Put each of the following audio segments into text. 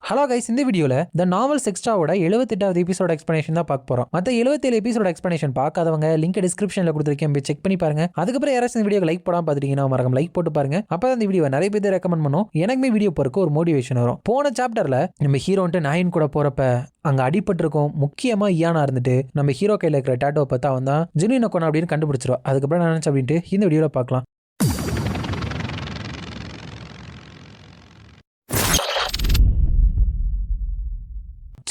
Hello guys, இந்த வீடியோல த novels எக்ஸ்ட்ராவோட 78வது எபிசோட எக்ஸ்பிளனேஷன் தான் பார்க்க போறோம். மற்ற 77 எபிசோட எக்ஸ்பிளனேஷன் பார்க்காதவங்க லிங்க் டிஸ்கிரிப்ஷன்ல கொடுத்துருக்கேன், போய் செக் பண்ணி பாருங்க. அதுக்கப்புறம் யாராச்சும் இந்த வீடியோ லைக் போடாம பார்த்துட்டீங்கன்னா மறக்காம லைக் போட்டு பாருங்க. அப்பதான் இந்த வீடியோ நிறைய பேர் ரெக்கமெண்ட் பண்ணும், எனக்குமே வீடியோ போறதுக்கு ஒரு மோட்டிவேஷன் வரும். போன சாப்டர்ல நம்ம ஹீரோன்ட்டு நாயின் கூட போறப்ப அங்க அடிபட்டு இருக்கும். முக்கியமா இயானா இருந்துட்டு நம்ம ஹீரோ கையில இருக்கிற டேட்டோவை பார்த்தா அவன் தான் ஜெனின் கொனா அப்படின்னு கண்டுபிடிச்சிருவா. அதுக்கப்புறம் நான் நினைச்சேன் அப்படின்ட்டு இந்த வீடியோல பார்க்கலாம்.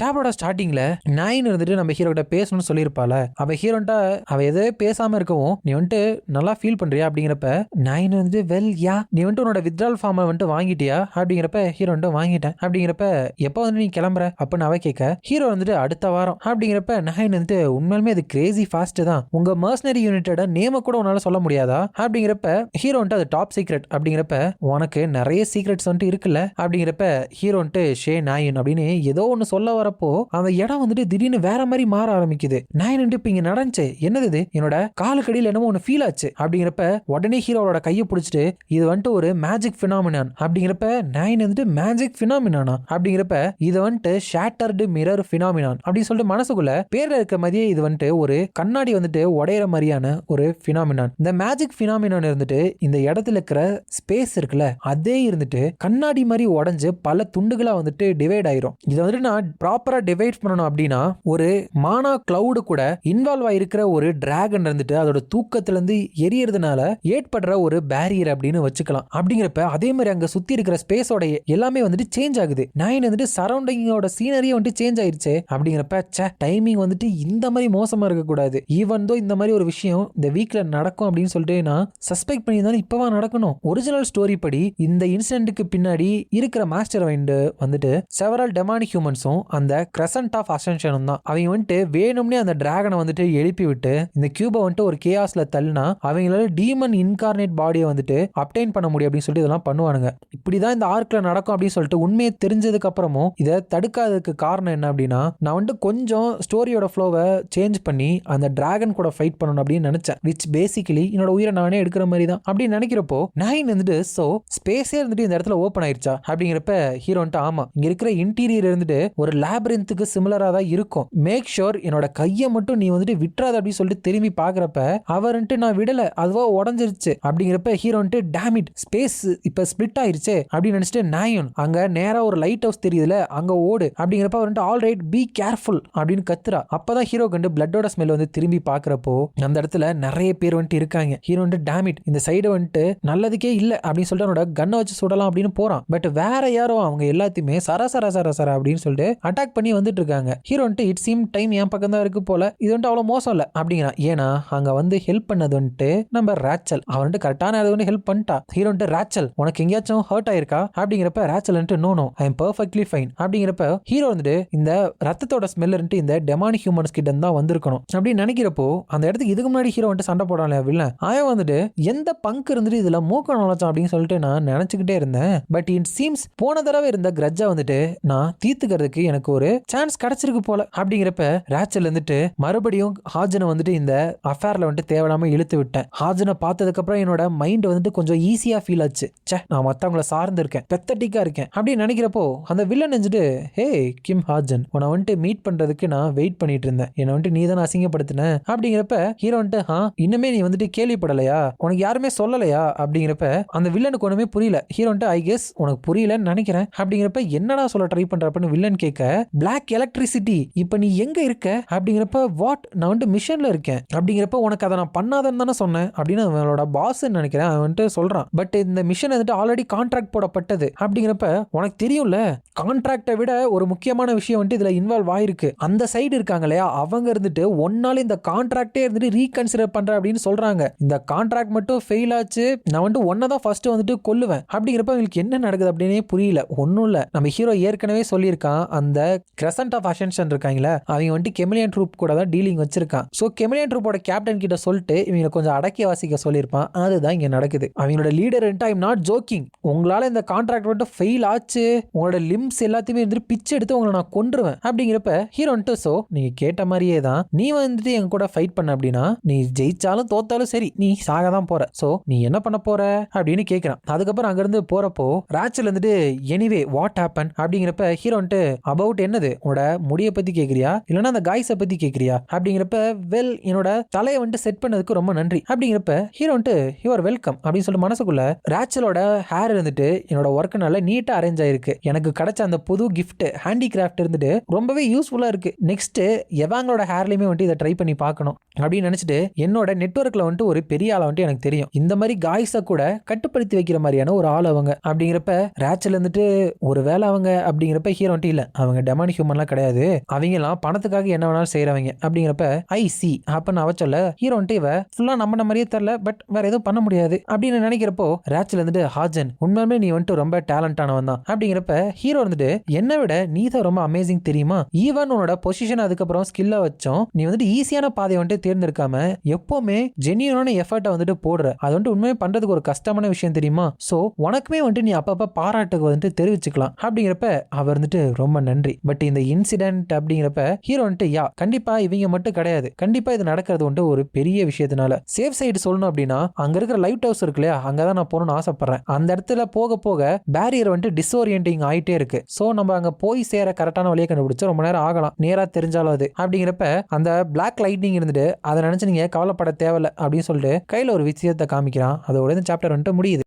சாப்டரோட ஸ்டார்டிங்ல நாயின் இருந்துட்டு நம்ம ஹீரோ கிட்ட பேசணும்னு சொல்லியிருப்பால. அவ ஹீரோன்ட்டா அவ எதே பேசாம இருக்கவும் நீ வந்துட்டு நல்லா ஃபீல் பண்றியா அப்படிங்கிறப்ப நாயின் வந்துட்டு வெல் யா நீ வந்துட்டு உன்னோட வித்ட்ரால் ஃபார்மை வந்துட்டு வாங்கிட்டியா அப்படிங்கிறப்ப ஹீரோ வந்துட்டு வாங்கிட்டேன் அப்படிங்கிறப்ப எப்போ வந்து நீ கிளம்புற அப்படின்னு அவ கேட்க ஹீரோ வந்துட்டு அடுத்த வாரம் அப்படிங்கிறப்ப நாயின் வந்துட்டு உண்மையுமே அது கிரேசி ஃபாஸ்ட் தான், உங்க மர்சனரி யூனிட்டோட நேம கூட உன்னால சொல்ல முடியாதா அப்படிங்கிறப்ப ஹீரோ வந்துட்டு அது டாப் சீக்ரெட் அப்படிங்கிறப்ப உனக்கு நிறைய சீக்ரெட்ஸ் வந்துட்டு இருக்குல்ல அப்படிங்கிறப்ப ஹீரோ வந்துட்டு ஷே நாயின் அப்படின்னு ஏதோ ஒன்னு சொல்ல வர அந்த இடம் வந்துட்டு திடீர்னு வேற மாதிரி மாற ஆரம்பிக்குது. நாயின் இப்ப இங்க நடந்துச்சு என்னது என்னோட காலுக்கடியில் என்னமோ ஒன்னு ஃபீல் ஆச்சு அப்படிங்கிறப்ப உடனே ஹீரோவோட கையை பிடிச்சிட்டு இது வந்துட்டு ஒரு மேஜிக் பினாமினான் அப்படிங்கிறப்ப நாயின் வந்துட்டு மேஜிக் பினாமினானா அப்படிங்கிறப்ப இது வந்துட்டு ஷேட்டர்டு மிரர் பினாமினான் அப்படின்னு சொல்லிட்டு மனசுக்குள்ள பேர்ல இருக்க மாதிரியே இது வந்துட்டு ஒரு கண்ணாடி வந்துட்டு உடையிற மாதிரியான ஒரு பினாமினான். இந்த மேஜிக் பினாமினான் இருந்துட்டு இந்த இடத்துல இருக்கிற ஸ்பேஸ் இருக்குல்ல அதே இருந்துட்டு கண்ணாடி மாதிரி உடைஞ்சு பல துண்டுகளா வந்துட்டு டிவைட் ஆயிரும். இதை வந்துட்டு நான் ப்ராப்பரா டிவைட் பண்ணணும் அப்படின்னா ஒரு மானா கிளவுடு கூட இன்வால்வ் ஆயிருக்கிற ஒரு டிராகன் இருந்துட்டு அதோட தூக்கத்துல இருந்து எரியறதுனால ஏற்படுற ஒரு பேரியர் அப்படின்னு வச்சுக்கலாம். அப்படிங்கிறப்ப அதே மாதிரி அங்க சுத்தி இருக்கிற ஸ்பேஸோட எல்லாமே வந்துட்டு சேஞ்ச் ஆகுது. நாயின் வந்துட்டு சரௌண்டிங்கோட சீனரியே வந்துட்டு சேஞ்ச் ஆயிருச்சு அப்படிங்கிறப்ப டைமிங் வந்துட்டு இந்த மாதிரி மோசமா இருக்க கூடாது. ஈவன் தோ இந்த மாதிரி ஒரு விஷயம் இந்த வீக்ல நடக்கும் அப்படின்னு சொல்லிட்டு நான் சஸ்பெக்ட் பண்ணி தான் இப்பவா நடக்கணும். ஒரிஜினல் ஸ்டோரி படி இந்த இன்சிடென்ட்க்கு பின்னாடி இருக்கிற மாஸ்டர் மைண்ட் வந்துட்டு செவரல் டெமானிக் ஹியூமன்ஸும் அந்த கிரசன்ட் ஆஃப் அசென்ஷனும் தான். அவங்க வந்துட்டு வேணும்னே அந்த டிராகனை வந்துட்டு எழுப்பி விட்டு இந்த கியூபை வந்துட்டு ஒரு கேஆஸ்ல தள்ளினா அவங்களால டீமன் இன்கார்னேட் பாடியை வந்துட்டு அப்டைன் பண்ண முடியும் அப்படின்னு சொல்லிட்டு இதெல்லாம் பண்ணுவானுங்க. இப்படிதான் இந்த ஆர்க்ல நடக்கும் அப்படின்னு சொல்லிட்டு உண்மையை தெரிஞ்சதுக்கு அப்புறமும் இதை தடுக்காததுக்கு காரணம் என்ன அப்படின்னா நான் வந்துட்டு கொஞ்சம் ஸ்டோரியோட ஃப்ளோவை சேஞ்ச் பண்ணி அந்த டிராகன் கூட ஃபைட் பண்ணணும் அப்படின்னு நினைச்சேன். விச் பேசிக்கலி என்னோட உயிரை நானே எடுக்கிற மாதிரி தான் அப்படின்னு நினைக்கிறப்போ நாயின் வந்துட்டு சோ ஸ்பேஸே இருந்துட்டு இந்த இடத்துல ஓப்பன் ஆயிருச்சா அப்படிங்கிறப்ப ஹீரோ வந்துட்டு ஆமா இங்க இருக்கிற இன்டீரியர் இருந்துட்டு ஒரு லேபிரின்த்துக்கு சிமிலரா தான் இருக்கும். மேக் ஷோர் என்னோட கையை மட்டும் நீ வந்துட்டு விட்டுறாத அப்படின்னு சொல்லிட்டு திரும்பி பாக்குறப்ப அவர்ன்ட்டு நான் விடல அதுவா உடஞ்சிருச்சு அப்படிங்கிறப்ப ஹீரோன்ட்டு டேமிட் ஸ்பேஸ் இப்ப ஸ்பிளிட் ஆயிருச்சு அப்படின்னு நினைச்சிட்டு நாயின் அங்க நேரா ஒரு லைட் ஹவுஸ் தெரியுதுல அங்க ஓடு அப்படிங்கிறப்ப அவர்ன்ட்டு ஆல் ரைட் பி கேர்ஃபுல் அப்படின்னு கத்துறா. அப்பதான் ஹீரோ கண்டு பிளட்டோட ஸ்மெல் வந்து திரும்பி பாக்குறப்போ அந்த இடத்துல நிறைய பேர் வந்துட்டு இருக்காங்க. ஹீரோ வந்துட்டு டேமிட் இந்த சைடு வந்துட்டு நல்லதுக்கே இல்ல அப்படின்னு சொல்லிட்டு அவனோட கண்ணை வச்சு சுடலாம் அப்படின்னு போறான். பட் வேற யாரோ அவங்க எல்லாத்தையுமே சர அப்படின்னு சொல்லிட்டு அட்டாக் பண்ணி வந்துட்டு இருக்காங்க. ஹீரோ வந்துட்டு இட் சீம் டைம் என் பக்கம் தான் இருக்கு போல, இது வந்துட்டு அவ்வளவு மோசம் இல்ல அப்படிங்கிறான். ஏன்னா அங்க வந்து ஹெல்ப் பண்ணது வந்துட்டு நம்ம ராச்சல் அவன் வந்துட்டு கரெக்டான அது வந்து ஹெல்ப் பண்ணிட்டா. ஹீரோ வந்துட்டு ராச்சல் உனக்கு எங்கேயாச்சும் ஹர்ட் ஆயிருக்கா அப்படிங்கிறப்ப ராச்சல் வந்துட்டு no I am perfectly fine அப்படிங்கிறப்ப ஹீரோ வந்துட்டு இந்த ரத்தத்தோட ஸ்மெல் வந்துட்டு இந்த டெமானிக் ஹியூமன்ஸ் கிட்ட தான் வந்திருக்கணும் அப்படின்னு நினைக்கிறப்போ அந்த இடத்துக்கு இதுக்கு முன்னாடி ஹீரோ வந்துட்டு சண்டை போடாமல வில்லன் அவன் வந்துட்டு எந்த பங்கு இருந்துட்டு இதுல மூக்க நுழைச்சான் அப்படின்னு சொல்லிட்டு நான் நினைச்சுக்கிட்டே இருந்தேன். பட் இட் சீம்ஸ் போன தடவை இருந்த கிரட்ஜா வந்துட்டு நான் தீர்த்துக்கிறதுக்கு எனக்கு ஒரு சான்ஸ் கிடைச்சிருக்கு போல அப்படிங்கிறப்ப ராச்சல் வந்துட்டு மறுபடியும் ஹாஜனை வந்துட்டு இந்த அஃபேர்ல வந்துட்டு தேவையில்லாம இழுத்து விட்டேன். ஹாஜனை பார்த்ததுக்கு அப்புறம் என்னோட மைண்ட் வந்துட்டு கொஞ்சம் ஈஸியா ஃபீல் ஆச்சு. நான் மத்தவங்கள சார்ந்து இருக்கேன், பெத்தட்டிக்கா இருக்கேன் அப்படின்னு நினைக்கிறப்போ அந்த வில்லன் வந்துட்டு ஹே கிம் ஹாஜன் உன்னை வந்துட்டு மீட் பண்றதுக்கு நான் வெயிட் பண்ணிட்டு இருந்தேன், என்னை வந்துட்டு நீ தானே அசிங்கப்படுத்தின அப்படிங்கிறப்ப ஹீரோ வந்துட்டு இன்னுமே நீ வந்துட்டு கேள்விப்படலையா உனக்கு யாருமே சொல்லலையா அப்படிங்கிறப்ப அந்த வில்லனுக்கு ஒண்ணுமே புரியல. ஹீரோ வந்துட்டு ஐ கெஸ் உனக்கு புரியலன்னு நினைக்கிறேன் அப்படிங்கிறப்ப என்னடா சொல்ல ட்ரை பண்றப்பன்னு வில்லன் கேட்க பிளாக் எலக்ட்ரிசிட்டி இப்ப நீ எங்க இருக்க அப்படிங்கிறப்ப வாட் நான் வந்து மிஷன்ல இருக்கேன் அப்படிங்கிறப்ப உனக்கு அதை நான் பண்ணாதன்னு தானே சொன்னேன் அப்படின்னு அவனோட பாஸ் நினைக்கிறேன் அவன் வந்துட்டு சொல்றான். பட் இந்த மிஷன் வந்துட்டு ஆல்ரெடி கான்ட்ராக்ட் போடப்பட்டது அப்படிங்கிறப்ப உனக்கு தெரியும்ல கான்ட்ராக்டை விட ஒரு முக்கியமான விஷயம் வந்துட்டு இதுல இன்வால்வ் ஆயிருக்கு. அந்த சைடு இருக்காங்க இல்லையா அவங்க இருந்துட்டு ஒன்னால இந்த கான்ட்ராக்டே இருந்துட்டு ரீகன்சிடர் பண்ற அப்படின்னு சொல்றாங்க. இந்த கான்ட்ராக்ட் மட்டும் ஃபெயில் ஆச்சு நான் வந்துட்டு ஒன்னதான் ஃபர்ஸ்ட் வந்துட்டு கொல்லுவேன் அப்படிங்கிறப்ப அவங்களுக்கு என்ன நடக்குது அப்படின்னே புரியல. ஒன்னும் இல்ல நம்ம ஹீரோ ஏற்கனவே சொல்லியிருக்கான் அந்த கிரசன்ட் ஆஃப் அசென்ஷன் இருக்காங்களா, அவங்க வந்துட்டு கெமிலியன் ட்ரூப் கூட தான் டீலிங் வச்சிருக்கான். ஸோ கெமிலியன் ட்ரூப்போட கேப்டன் கிட்ட சொல்லிட்டு இவங்க கொஞ்சம் அடக்கி வாசிக்க சொல்லியிருப்பான். அதுதான் இங்க நடக்குது. அவங்களோட leader I am not jogging, உங்களால இந்த கான்ட்ராக்ட் வந்துட்டு ஃபெயில் ஆச்சு, உங்களோட லிம்ஸ் எல்லாத்தையுமே வந்து பிச்சு எடுத்து உங்களை நான் கொன்றுவேன் அப்படிங்கிறப்ப ஹீரோ வந்துட்டு ஸோ நீங்க கேட்ட மாதிரியே தான், நீ வந்துட்டு எங்க கூட ஃபைட் பண்ண அப்படின்னா நீ ஜெயிச்சாலும் தோத்தாலும் சரி நீ சாக தான் போற, சோ நீ என்ன பண்ண போற அப்படின்னு கேட்கிறான். அதுக்கப்புறம் அங்கிருந்து போறப்போ ராச்சல் வந்துட்டு எனிவே வாட் ஹேப்பன் அப்படிங்கிறப்ப ஹீரோ வந்துட்டு அபவுட் என்னது உன்னோட முடியை பத்தி கேட்கறியா இல்லைன்னா அந்த காய்ஸை பத்தி கேட்கறியா அப்படிங்கிறப்ப வெல் என்னோட தலையை வந்துட்டு செட் பண்ணதுக்கு ரொம்ப நன்றி அப்படிங்கிறப்ப ஹீரோ வந்துட்டு யுவர் வெல்கம் அப்படின்னு சொல்லிட்டு மனசுக்குள்ள ராச்சலோட ஹேர் இருந்துட்டு என்னோட ஒர்க் நல்லா நீட்டா அரேஞ்ச் ஆயிருக்கு, எனக்கு கிடைச்ச அந்த புது கிஃப்ட் ஹேண்டிகிராஃப்ட் இருந்துட்டு ரொம்பவே யூஸ்ஃபுல்லா இருக்கு, நெக்ஸ்ட் எவாங்களோட ஹேர்லயுமே வந்துட்டு இதை ட்ரை பண்ணி பார்க்கணும் அப்படின்னு நினைச்சிட்டு என்னோட நெட்வொர்க்ல வந்துட்டு ஒரு பெரிய ஆளை வந்துட்டு எனக்கு தெரியும், இந்த மாதிரி காய்ஸை கூட கட்டுப்படுத்தி வைக்கிற மாதிரியான ஒரு ஆள் அவங்க அப்படிங்கிறப்ப ராச்சல் வந்துட்டு ஒரு வேலை அவங்க அப்படிங்கிறப்ப ஹீரோ வந்துட்டு இல்ல அவங்க டெமானிக் ஹியூமன்லாம் கிடையாது, அவங்க எல்லாம் பணத்துக்காக என்ன வேணாலும் செய்யறவங்க அப்படிங்கிறப்ப ஐ சி அப்படின்னு அவ சொல்ல ஹீரோ வந்துட்டு இவ ஃபுல்லா நம்பின மாதிரியே தெரியல பட் வேற எதுவும் பண்ண முடியாது அப்படின்னு நினைக்கிறப்போ ராச்சல் வந்துட்டு ஹாஜன் உண்மையுமே நீ வந்துட்டு ரொம்ப டேலண்டானவன் தான் அப்படிங்கிறப்ப ஹீரோ வந்துட்டு என்னை விட நீ தான் ரொம்ப அமேசிங் தெரியுமா, ஈவன் உன்னோட பொசிஷன் அதுக்கப்புறம் ஸ்கில்ல வச்சோம் நீ வந்துட்டு ஈஸியான பாதையை வந்துட்டு தேர்ந்தெடுக்காம எப்பவுமே ஜென்யூனான எஃபர்ட்டை வந்துட்டு போடுற, அது வந்துட்டு உண்மையை பண்றதுக்கு ஒரு கஷ்டமான விஷயம் தெரியுமா, சோ உனக்குமே வந்துட்டு நீ அப்பப்ப பாராட்டுக்கு வந்துட்டு தெரிவிச்சுக்கலாம் அப்படிங்கிறப்ப அவர் வந்துட்டு ரொம்ப நன்றி, பட் இந்த இன்சிடென்ட் அப்படிங்கிறப்ப ஹீரோ வந்துட்டு யா கண்டிப்பா இவங்க மட்டும் கிடையாது, கண்டிப்பா இது நடக்கிறது வந்துட்டு ஒரு பெரிய விஷயத்தினால சேஃப் சைடு சொல்லணும் அப்படின்னா அங்க இருக்கிற லைட் ஹவுஸ் இருக்கு இல்லையா, அங்கதான் நான் போகணும்னு ஆசைப்படுறேன், அந்த இடத்துல போக போக பேரியர் வந்துட்டு டிஸ்ஓரியன்டிங் ஆயிட்டே இருக்கு, சோ நம்ம அங்க போய் சேர கரெக்டான வழியை கண்டுபிடிச்சு ரொம்ப நேரம் ஆகலாம் நேரா தெரிஞ்சாலும் அது அப்படிங்கிறப்ப அந்த பிளாக் லைட்னிங் இருந்துட்டு அதை நினைச்சு நீங்க கவலைப்பட தேவையில்ல அப்படின்னு சொல்லிட்டு கையில ஒரு விஷயத்தை காமிக்கிறான். அதோட இந்த சாப்டர் வந்துட்டு முடியுது.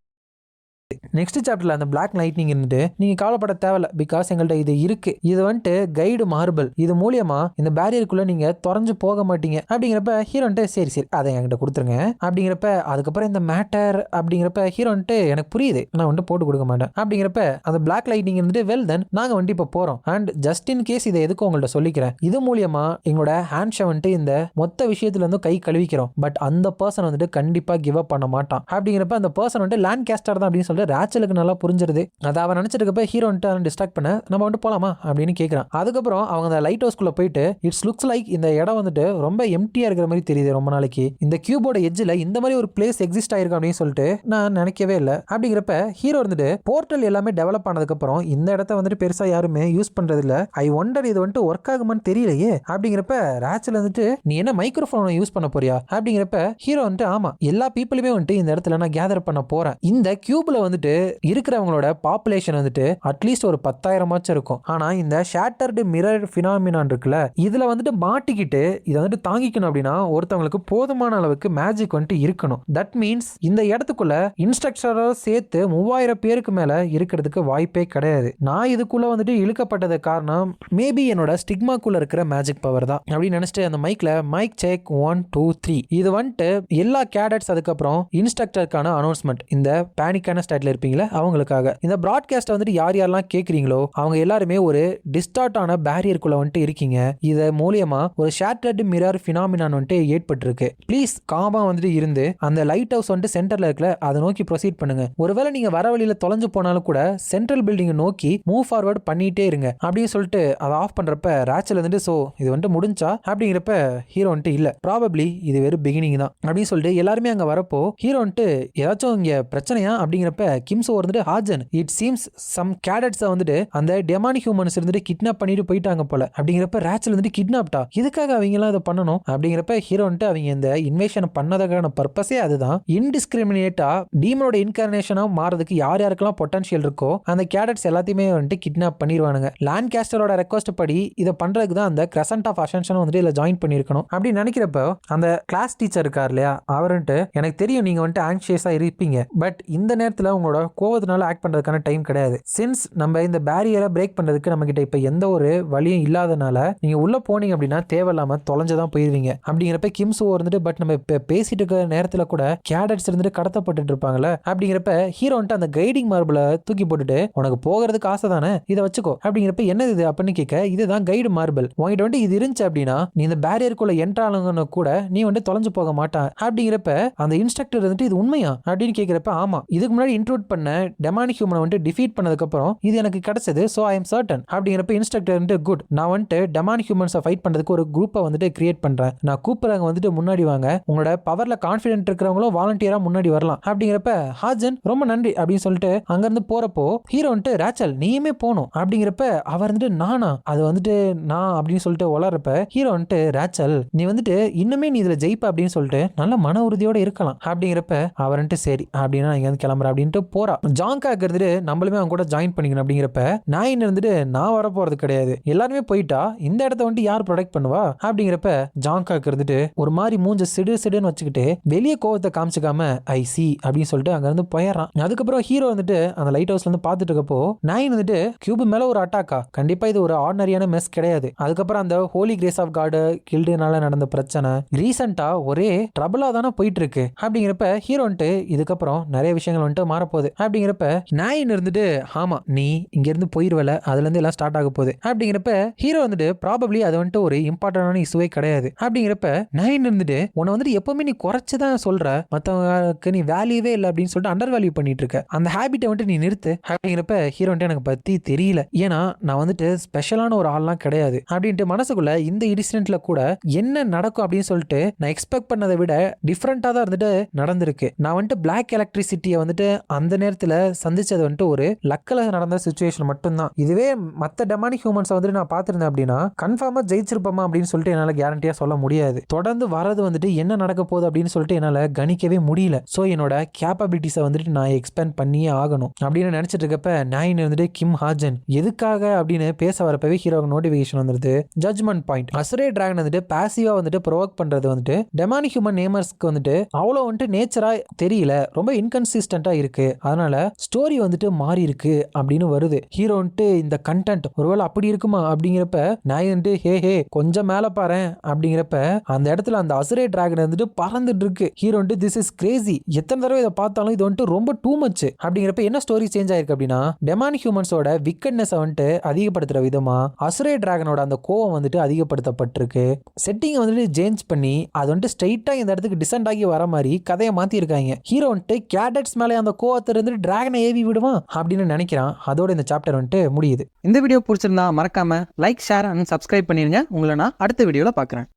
நெக்ஸ்ட் சாப்டர்ல அந்த பிளாக் லைட்னிங் இருந்துட்டு நீங்க கவலைப்பட தேவையில்ல பிகாஸ் எங்கள்கிட்ட இது இருக்கு, இது வந்துட்டு கைடு மார்பிள், இது மூலியமா இந்த பேரியருக்குள்ள நீங்க தொலைஞ்சு போக மாட்டீங்க அப்படிங்கிறப்ப ஹீரோ சரி சரி அதை என்கிட்ட கொடுத்துருங்க அப்படிங்கிறப்ப அதுக்கப்புறம் இந்த மேட்டர் அப்படிங்கிறப்ப ஹீரோ எனக்கு புரியுது நான் வந்துட்டு போட்டு கொடுக்க மாட்டேன் அப்படிங்கிறப்ப அந்த பிளாக் லைட்னிங் இருந்துட்டு வெல் தென் நாங்க வந்துட்டு இப்போ போறோம் அண்ட் ஜஸ்ட் இன் கேஸ் இதை எதுக்கும் உங்கள்ட்ட சொல்லிக்கிறேன், இது மூலியமா எங்களோட ஹேண்ட்ஷை வந்துட்டு இந்த மொத்த விஷயத்துல இருந்து கை கழுவிக்கிறோம், பட் அந்த பர்சன் வந்துட்டு கண்டிப்பா கிவ் அப் பண்ண மாட்டான் அப்படிங்கிறப்ப அந்த பர்சன் வந்துட்டு லேண்ட் கேஸ்டர் தான் அப்படின்னு சொல்லிட்டு ராச்சலுக்கு நல்லா புரிஞ்சிருது. அதை அவன் நினைச்சிருக்கப்ப ஹீரோ டிஸ்ட்ராக்ட் பண்ண நம்ம வந்துட்டு போலாமா அப்படின்னு கேட்கறான். அதுக்கப்புறம் அவங்க அந்த லைட் ஹவுஸ்குள்ள போயிட்டு இட்ஸ் லுக்ஸ் லைக் இந்த இடம் வந்துட்டு ரொம்ப எம்டியா இருக்கிற மாதிரி தெரியுது, ரொம்ப நாளைக்கு இந்த கியூபோட எட்ஜில் இந்த மாதிரி ஒரு பிளேஸ் எக்ஸிஸ்ட் ஆயிருக்கு அப்படின்னு சொல்லிட்டு நான் நினைக்கவே இல்லை அப்படிங்கிறப்ப ஹீரோ வந்துட்டு போர்ட்டல் எல்லாமே டெவலப் ஆனதுக்கு அப்புறம் இந்த இடத்த வந்துட்டு பெருசா யாருமே யூஸ் பண்றது இல்ல, ஐ ஒண்டர் இது வந்துட்டு ஒர்க் ஆகுமான்னு தெரியலையே அப்படிங்கிறப்ப ராச்சல் வந்துட்டு நீ என்ன மைக்ரோஃபோனை யூஸ் பண்ண போறியா அப்படிங்கிறப்ப ஹீரோ வந்துட்டு ஆமா எல்லா பீப்புளுமே வந்துட்டு இந்த இடத்துல நான் கேதர் பண்ண போறேன், இந்த கியூப்ல வந்துட்டு இருக்கிறவங்களோட பாப்புலேஷன் வந்துட்டு அட்லீஸ்ட் ஒரு 10,000 இருக்கும், ஆனா இந்த ஷேட்டர்டு மிரர் பினாமினான் இருக்குல்ல இதுல வந்துட்டு மாட்டிக்கிட்டு இதை வந்துட்டு தாங்கிக்கணும் அப்படின்னா ஒருத்தவங்களுக்கு போதுமான அளவுக்கு மேஜிக் வந்துட்டு இருக்கணும், தட் மீன்ஸ் இந்த இடத்துக்குள்ள இன்ஸ்ட்ரக்டரோட சேர்த்து 3000 பேருக்கு மேல இருக்கிறதுக்கு வாய்ப்பே கிடையாது, நான் இதுக்குள்ள வந்துட்டு இழுக்கப்பட்டது காரணம் மேபி என்னோட ஸ்டிக்மாக்குள்ள இருக்கிற மேஜிக் பவர் தான் அப்படின்னு நினைச்சிட்டு அந்த மைக்ல மைக் செக் 1 2 3 இது வந்துட்டு எல்லா கேடட்ஸ் அதுக்கப்புறம் இன்ஸ்ட்ரக்டருக்கான அனௌன்ஸ்மெண்ட் இந்த பேனிக்கான ஸ்டேட்ல இருப்பீங்களா அவங்களுக்காக இந்த பிராட்காஸ்ட் வந்துட்டு யார் யாரெல்லாம் கேட்குறீங்களோ அவங்க எல்லாருமே ஒரு டிஸ்டார்ட்டான பேரியருக்குள்ள வந்துட்டு இருக்கீங்க, இதை மூலியமா ஒரு ஷேட்டர்டு மிரர் பினாமினான் வந்துட்டு ஏற்பட்டிருக்கு, ப்ளீஸ் காமா வந்துட்டு இருந்து அந்த லைட் ஹவுஸ் வந்துட்டு சென்டர்ல இருக்கல அதை நோக்கி ப்ரொசீட் பண்ணுங்க, ஒருவேளை நீங்க வர வழியில தொலைஞ்சு போனாலும் கூட சென்ட்ரல் பில்டிங்கை நோக்கி மூவ் ஃபார்வர்ட் பண்ணிட்டே இருங்க அப்படின்னு சொல்லிட்டு அதை ஆஃப் பண்றப்ப ராச்சல் வந்துட்டு சோ இது வந்துட்டு முடிஞ்சா அப்படிங்கிறப்ப ஹீரோ வந்துட்டு இல்ல ப்ராபப்ளி இது வெறும் பிகினிங் தான் அப்படின்னு சொல்லிட்டு எல்லாருமே அங்க வரப்போ ஹீரோ வந்துட்டு ஏதாச்சும் இங்க பிரச்சனையா அப்படிங்கிறப்ப கிம்சோ வந்துட்டு ஹாஜன் இட் சீம்ஸ் சம் கேடட்ஸ் வந்துட்டு அந்த டெமானிக் ஹியூமன்ஸ் இருந்துட்டு கிட்னாப் பண்ணிட்டு போயிட்டாங்க போல அப்படிங்கிறப்ப ராச்சல் வந்துட்டு கிட்னாப்டா இதுக்காக அவங்க எல்லாம் இதை பண்ணணும் அப்படிங்கிறப்ப ஹீரோ வந்துட்டு அவங்க இந்த இன்வேஷன் பண்ணதுக்கான பர்பஸே அதுதான், இன்டிஸ்கிரிமினேட்டா டீமனோட இன்கார்னேஷனா மாறதுக்கு யார் யாருக்கெல்லாம் பொட்டன்ஷியல் இருக்கோ அந்த கேடட்ஸ் எல்லாத்தையுமே வந்துட்டு கிட்னாப் பண்ணிடுவானுங்க, லேண்ட் கேஸ்டரோட ரெக்வஸ்ட் படி இதை பண்றதுக்கு தான் அந்த கிரசன்ட் ஆஃப் அசென்ஷன் வந்துட்டு இதுல ஜாயின் பண்ணிருக்கணும் அப்படின்னு நினைக்கிறப்ப அந்த கிளாஸ் டீச்சர் இருக்கார் இல்லையா அவருன்ட்டு எனக்கு தெரியும் நீங்க வந்துட்டு ஆங்ஷியஸா இருப்பீங்க, பட் இந்த நேரத்தில் உங்களோட கோவத்தினால ஆக்ட் பண்றதுக்கான டைம் கிடையாது, சின்ஸ் நம்ம இந்த பேரியரை பிரேக் பண்றதுக்கு நம்ம கிட்ட இப்ப எந்த ஒரு வழியும் இல்லாதனால நீங்க உள்ள போனீங்க அப்படின்னா தேவையில்லாம தொலைஞ்சதான் போயிருவீங்க அப்படிங்கிறப்ப கிம்சோ இருந்துட்டு பட் நம்ம பேசிட்டு இருக்கிற நேரத்துல கூட கேடட்ஸ் இருந்துட்டு கடத்தப்பட்டு இருப்பாங்கல்ல அப்படிங்கிறப்ப ஹீரோ வந்துட்டு அந்த கைடிங் மார்பிள தூக்கி போட்டுட்டு உனக்கு போகிறதுக்கு ஆசை தானே இதை வச்சுக்கோ அப்படிங்கிறப்ப என்னது இது அப்படின்னு கேட்க இதுதான் கைடு மார்பிள் உங்ககிட்ட வந்துட்டு இது இருந்துச்சு அப்படின்னா நீ இந்த பேரியருக்குள்ள என்ட்ராலுங்கன்னு கூட நீ வந்துட்டு தொலைஞ்சு போக மாட்டான் அப்படிங்கிறப்ப அந்த இன்ஸ்ட்ரக்டர் வந்துட்டு இது உண்மையா அப்படின்னு கேட்கிறப்ப ஆமா இதுக்கு முன்னாடி இன்ட்ரோ ரெக்ரூட் பண்ண டெமானிக் ஹியூமனை வந்துட்டு டிஃபீட் பண்ணதுக்கப்புறம் இது எனக்கு கிடைச்சது. ஸோ ஐ எம் சர்டன் அப்படிங்கிறப்ப இன்ஸ்ட்ரக்டர் வந்துட்டு குட், நான் வந்துட்டு டெமானிக் ஹியூமன்ஸை ஃபைட் பண்ணுறதுக்கு ஒரு குரூப்பை வந்துட்டு கிரியேட் பண்ணுறேன். நான் கூப்பிட்றவங்க வந்துட்டு முன்னாடி வாங்க, உங்களோட பவரில் கான்ஃபிடென்ட் இருக்கிறவங்களும் வாலண்டியராக முன்னாடி வரலாம் அப்படிங்கிறப்ப ஹாஜன் ரொம்ப நன்றி அப்படின்னு சொல்லிட்டு அங்கேருந்து போகிறப்போ ஹீரோ வந்துட்டு ரேச்சல் நீயுமே போகணும் அப்படிங்கிறப்ப அவர் வந்துட்டு நானா, அது வந்துட்டு நான் அப்படின்னு சொல்லிட்டு வளர்றப்ப ஹீரோ வந்துட்டு ரேச்சல் நீ வந்துட்டு இன்னுமே நீ இதில் ஜெயிப்ப அப்படின்னு சொல்லிட்டு நல்ல மன உறுதியோட இருக்கலாம் அப்படிங்கிறப்ப அவர் வந்துட்டு சரி அப்படின்னா இங்க வந்து கிளம்புற அப்படின்ட்டு போறா. ஜாங்காக் இருந்துட்டு நம்மளுமே அவங்க கூட ஜாயின் பண்ணிக்கணும் அப்படிங்கிறப்ப நான் இருந்துட்டு நான் வர போறது கிடையாது, எல்லாருமே போயிட்டா இந்த இடத்த வந்துட்டு யார் ப்ரொடெக்ட் பண்ணுவா அப்படிங்கிறப்ப ஜாங்காக் இருந்துட்டு ஒரு மாதிரி மூஞ்ச சிடுன்னு வச்சுக்கிட்டு வெளியே கோவத்தை காமிச்சுக்காம ஐ சி அப்படின்னு சொல்லிட்டு அங்க இருந்து போயிடறான். அதுக்கப்புறம் ஹீரோ வந்துட்டு அந்த லைட் ஹவுஸ்ல இருந்து பார்த்துட்டு இருக்கப்போ நைன் வந்துட்டு கியூப் மேல ஒரு அட்டாக்கா, கண்டிப்பா இது ஒரு ஆர்டினரியான மெஸ் கிடையாது. அதுக்கப்புறம் அந்த ஹோலி கிரேஸ் ஆஃப் காட் கில்டுனால நடந்த பிரச்சனை ரீசெண்டா ஒரே ட்ரபிளா தானே போயிட்டு இருக்கு அப்படிங்கிறப்ப ஹீரோ வந்துட்டு இதுக்கப்புறம் நிறைய விஷயங்கள் வந்துட்டு மாறப்போகுது அப்படிங்கிறப்ப நைன் இருந்துட்டு ஆமா நீ இங்க இருந்து போயிருவல, அதுல இருந்து எல்லாம் ஸ்டார்ட் ஆக போகுது அப்படிங்கிறப்ப ஹீரோ வந்துட்டு ப்ராபப்ளி அது வந்துட்டு ஒரு இம்பார்ட்டன்டான இஷ்யூவே கிடையாது அப்படிங்கிறப்ப நைன் இருந்துட்டு உன்னை வந்துட்டு எப்பவுமே நீ குறைச்சுதான் சொல்ற, மற்றவங்களுக்கு நீ வேல்யூவே இல்லை அப்படின்னு சொல்லிட்டு அண்டர் வேல்யூ பண்ணிட்டு இருக்க, அந்த ஹேபிட்டை வந்துட்டு நீ நிறுத்து அப்படிங்கிறப்ப ஹீரோ வந்துட்டு எனக்கு பத்தி தெரியல, ஏன்னா நான் வந்துட்டு ஸ்பெஷலான ஒரு ஆள்லாம் கிடையாது அப்படின்ட்டு மனசுக்குள்ள இந்த இன்சிடென்ட்ல கூட என்ன நடக்கும் அப்படின்னு சொல்லிட்டு நான் எக்ஸ்பெக்ட் பண்ணதை விட டிஃப்ரெண்டா தான் வந்துட்டு நடந்திருக்கு. நான் வந்துட்டு பிளாக் எலக்ட்ரிசிட்டியை வந்துட்டு அந்த நேரத்தில் சந்திச்சது வந்துட்டு ஒரு லக்கில் நடந்த சிச்சுவேஷன் மட்டும்தான். இதுவே மற்ற டெமானிக் ஹியூமன்ஸை வந்துட்டு நான் பார்த்துருந்தேன் அப்படின்னா கன்ஃபார்மா ஜெயிச்சிருப்போமா அப்படின்னு சொல்லிட்டு என்னால் கேரண்டியா சொல்ல முடியாது. தொடர்ந்து வரது வந்துட்டு என்ன நடக்க போகுது அப்படின்னு சொல்லிட்டு என்னால் கணிக்கவே முடியல. ஸோ என்னோட கேப்பபிலிட்டிஸை வந்துட்டு நான் எக்ஸ்பேண்ட் பண்ணியே ஆகணும் அப்படின்னு நினைச்சிட்டு இருக்கப்ப நைன் வந்துட்டு கிம் ஹாஜன் எதுக்காக அப்படின்னு பேச வரப்பவே ஹீரோக்கு நோட்டிஃபிகேஷன் வந்துருது. ஜட்ஜ்மெண்ட் பாயிண்ட் அசுரே டிராகன் வந்துட்டு பாசிவா வந்துட்டு ப்ரொவோக் பண்றது வந்துட்டு டெமானிக் ஹியூமன் நேமர்ஸ்க்கு வந்துட்டு அவ்வளோ வந்துட்டு நேச்சரா தெரியல, ரொம்ப இன்கன்சிஸ்டன்டா இருக்கு, அதனால ஸ்டோரி வந்துட்டு மாறி இருக்கு அப்படின்னு வருது. ஹீரோ வந்துட்டு இந்த கண்டென்ட் ஒருவேளை அப்படி இருக்குமா அப்படிங்கிறப்ப நான் வந்துட்டு ஹே கொஞ்சம் மேல பாரு அப்படிங்கிறப்ப அந்த இடத்துல அந்த அசுரே டிராகன் வந்துட்டு பறந்துட்டு இருக்கு. ஹீரோ வந்துட்டு திஸ் இஸ் கிரேசி, எத்தனை தடவை இதை பார்த்தாலும் இது வந்துட்டு ரொம்ப டூ மச் அப்படிங்கிறப்ப என்ன ஸ்டோரி சேஞ்ச் ஆயிருக்கு அப்படின்னா டெமானிக் ஹியூமன்ஸோட விக்கட்னஸ் வந்துட்டு அதிகப்படுத்துற விதமா அசுரே டிராகனோட அந்த கோவம் வந்துட்டு அதிகப்படுத்தப்பட்டிருக்கு. செட்டிங் வந்துட்டு சேஞ்ச் பண்ணி அது வந்துட்டு ஸ்ட்ரைட்டா இந்த இடத்துக்கு டிசென்ட் ஆகி வர மாதிரி கதையை மாத்தி இருக்காங்க. ஹீரோ வந்துட்டு கேடட்ஸ் மேலே அந்த கோவத்தை இருந்து டிராகனை ஏவி விடுவான் அப்படின்னு நினைக்கிறான். அதோட இந்த சாப்டர் வந்துட்டு முடியுது. இந்த வீடியோ பிடிச்சிருந்தா மறக்காம லைக், ஷேர் அண்ட் சப்ஸ்கிரைப் பண்ணிருங்க. உங்களை நான் அடுத்த வீடியோல பார்க்குறேன்.